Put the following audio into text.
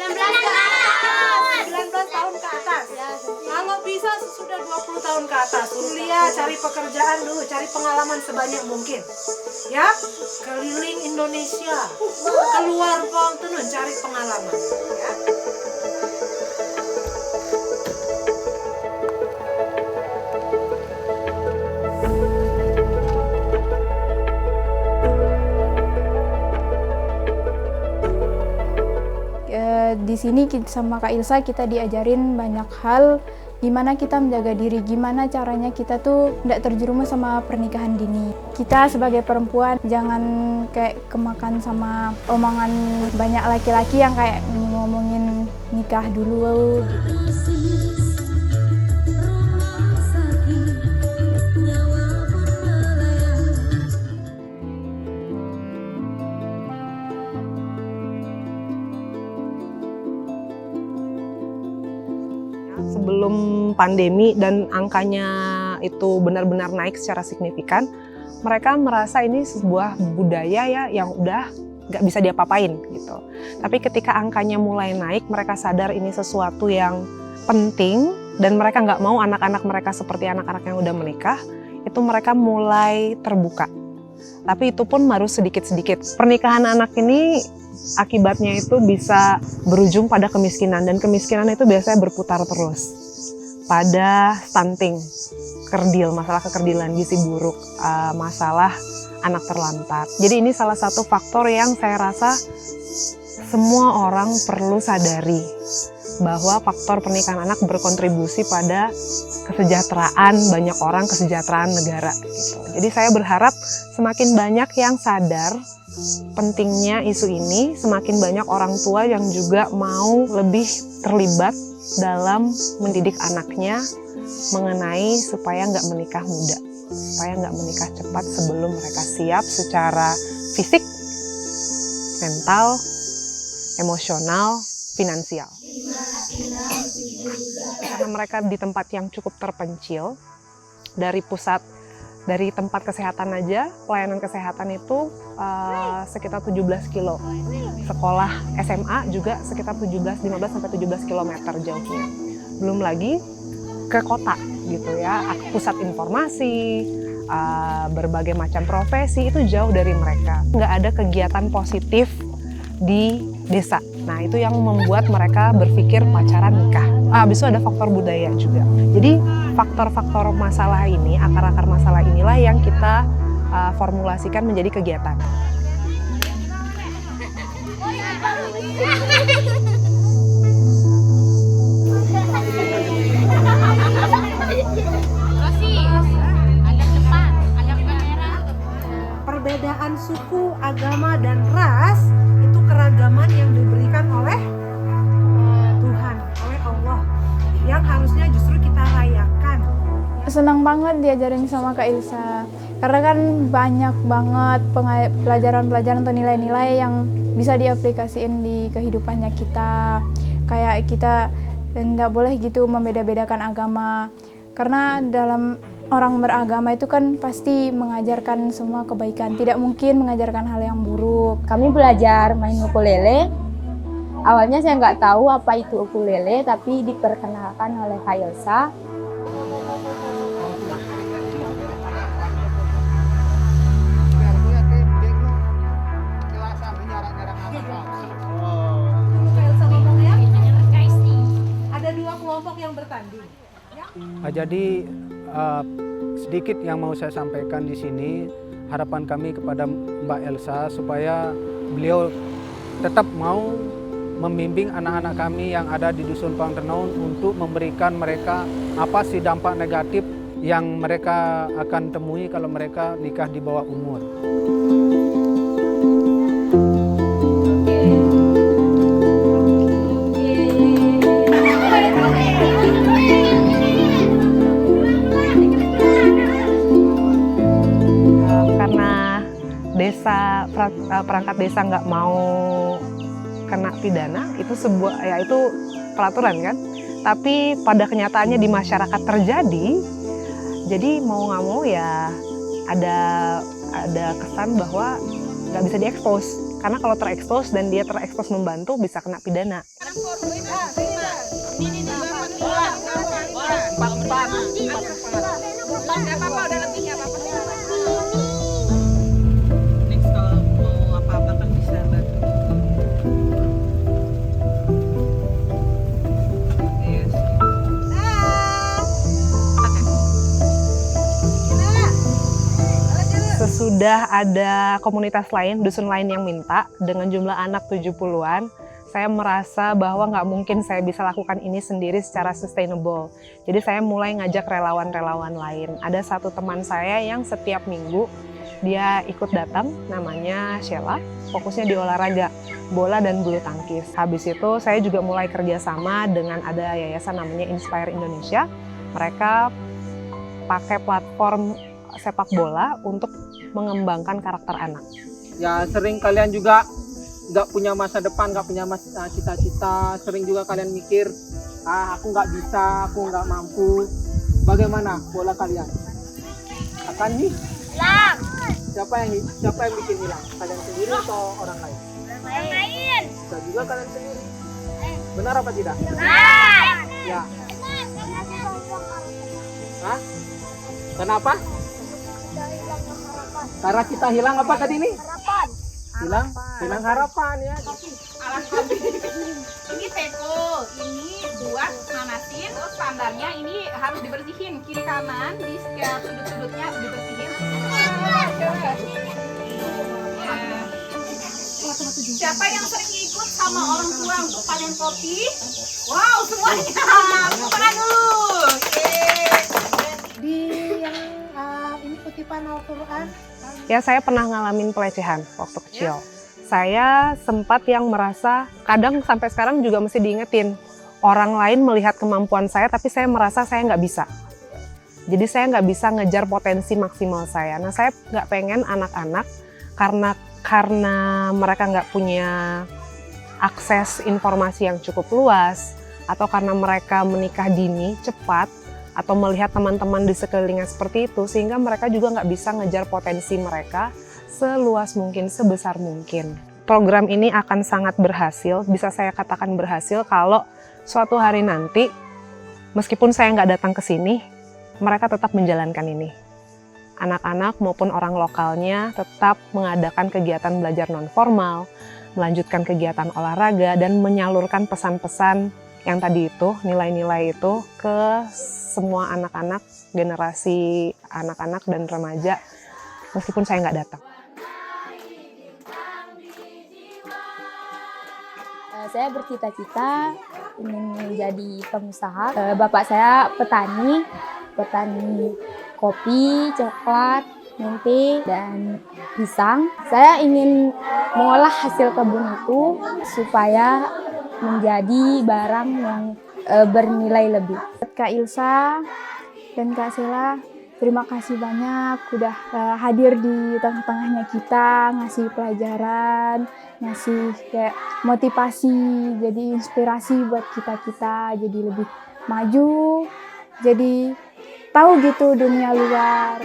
19 tahun ke atas. Kalau bisa sudah 20 tahun ke atas. Kuliah, cari pekerjaan dulu, cari pengalaman sebanyak mungkin. Ya, keliling Indonesia, keluar Pontenun, cari pengalaman. Ya. Di sini sama Kak Ilsa kita diajarin banyak hal, gimana kita menjaga diri, gimana caranya kita tuh tidak terjerumus sama pernikahan dini. Kita sebagai perempuan jangan kayak kemakan sama omongan banyak laki-laki yang kayak ngomongin nikah dulu gitu. Sebelum pandemi dan angkanya itu benar-benar naik secara signifikan, mereka merasa ini sebuah budaya ya yang udah nggak bisa diapa-apain gitu. Tapi ketika angkanya mulai naik, mereka sadar ini sesuatu yang penting dan mereka nggak mau anak-anak mereka seperti anak-anak yang udah menikah, itu mereka mulai terbuka. Tapi itu pun baru sedikit-sedikit. Pernikahan anak ini akibatnya itu bisa berujung pada kemiskinan, dan kemiskinan itu biasanya berputar terus pada stunting, kerdil, masalah kekerdilan, gizi buruk, masalah anak terlantar. Jadi ini salah satu faktor yang saya rasa semua orang perlu sadari, bahwa faktor pernikahan anak berkontribusi pada kesejahteraan banyak orang, kesejahteraan negara gitu. Jadi saya berharap semakin banyak yang sadar pentingnya isu ini, semakin banyak orang tua yang juga mau lebih terlibat dalam mendidik anaknya mengenai supaya nggak menikah muda, supaya nggak menikah cepat sebelum mereka siap secara fisik, mental, emosional, finansial. Karena mereka di tempat yang cukup terpencil, dari tempat kesehatan aja, pelayanan kesehatan itu sekitar 17 kilo. Sekolah SMA juga sekitar 15 sampai 17 km jauhnya. Belum lagi ke kota gitu ya, pusat informasi, berbagai macam profesi itu jauh dari mereka. Nggak ada kegiatan positif di desa. Nah, itu yang membuat mereka berpikir pacaran nikah. Habis itu ada faktor budaya juga. Jadi faktor-faktor masalah ini, akar-akar masalah inilah yang kita formulasikan menjadi kegiatan. Perbedaan suku, agama, dan ras itu keragaman yang diberikan oleh Tuhan, oleh Allah, yang harusnya justru kita rayakan. Senang banget diajarin sama Kak Ilsa, karena kan banyak banget pelajaran-pelajaran atau nilai-nilai yang bisa diaplikasiin di kehidupannya kita. Kayak kita tidak boleh gitu membeda-bedakan agama, karena dalam orang beragama itu kan pasti mengajarkan semua kebaikan, tidak mungkin mengajarkan hal yang buruk. Kami belajar main ukulele. Awalnya saya nggak tahu apa itu ukulele, tapi diperkenalkan oleh Kak Ilsa. Ada dua kelompok yang bertanding. Jadi sedikit yang mau saya sampaikan di sini, harapan kami kepada Mbak Elsa supaya beliau tetap mau membimbing anak-anak kami yang ada di Dusun Pangtenun untuk memberikan mereka apa sih dampak negatif yang mereka akan temui kalau mereka nikah di bawah umur. Perangkat desa nggak mau kena pidana, itu sebuah ya itu peraturan kan, tapi pada kenyataannya di masyarakat terjadi, jadi mau nggak mau ya ada kesan bahwa nggak bisa diekspos. Karena kalau terekspos dan dia terekspos membantu bisa kena pidana. Next kalau mau apa-apa kan bisa bantu. Yes. Sesudah ada komunitas lain, dusun lain yang minta dengan jumlah anak 70-an, saya merasa bahwa nggak mungkin saya bisa lakukan ini sendiri secara sustainable. Jadi saya mulai ngajak relawan-relawan lain. Ada satu teman saya yang setiap minggu dia ikut datang, namanya Sheila, fokusnya di olahraga, bola dan bulu tangkis. Habis itu saya juga mulai kerjasama dengan ada yayasan namanya Inspire Indonesia. Mereka pakai platform sepak bola untuk mengembangkan karakter anak. Ya sering kalian juga nggak punya masa depan, nggak punya cita-cita, sering juga kalian mikir, aku nggak bisa, aku nggak mampu. Bagaimana bola kalian? Akan hilang. Siapa yang bikin hilang? Kalian sendiri atau orang lain? Orang lain. Bisa juga kalian sendiri. Benar apa tidak? Benar. Ya. Hah? Kenapa? Karena kita hilang apa tadi nih? Harapan. Hilang harapan ya. Alas kopi. Ini teko, ini buat manasin. Terus standarnya ini harus dibersihin kiri kanan di setiap sudut-sudutnya dibersihin. Siapa yang sering ikut sama orang tua untuk panen kopi? Wow, semuanya. Bukan dulu. Di yang ini kutipan Al-Quran. Ya, saya pernah ngalamin pelecehan waktu kecil. Saya sempat yang merasa, kadang sampai sekarang juga mesti diingetin, orang lain melihat kemampuan saya, tapi saya merasa saya nggak bisa. Jadi saya nggak bisa ngejar potensi maksimal saya. Nah, saya nggak pengen anak-anak, karena mereka nggak punya akses informasi yang cukup luas, atau karena mereka menikah dini, cepat, atau melihat teman-teman di sekelilingnya seperti itu, sehingga mereka juga nggak bisa ngejar potensi mereka seluas mungkin, sebesar mungkin. Program ini akan sangat berhasil, bisa saya katakan berhasil kalau suatu hari nanti, meskipun saya nggak datang ke sini, mereka tetap menjalankan ini. Anak-anak maupun orang lokalnya tetap mengadakan kegiatan belajar non-formal, melanjutkan kegiatan olahraga, dan menyalurkan pesan-pesan yang tadi itu, nilai-nilai itu ke semua anak-anak, generasi anak-anak dan remaja, meskipun saya nggak datang. Saya bercita-cita ingin menjadi pengusaha. Bapak saya petani kopi, coklat, mente, dan pisang. Saya ingin mengolah hasil kebun itu supaya menjadi barang yang bernilai lebih. Kak Ilsa dan Kak Sela, terima kasih banyak udah hadir di tengah-tengahnya kita, ngasih pelajaran, ngasih kayak motivasi, jadi inspirasi buat kita jadi lebih maju, jadi tahu gitu dunia luar.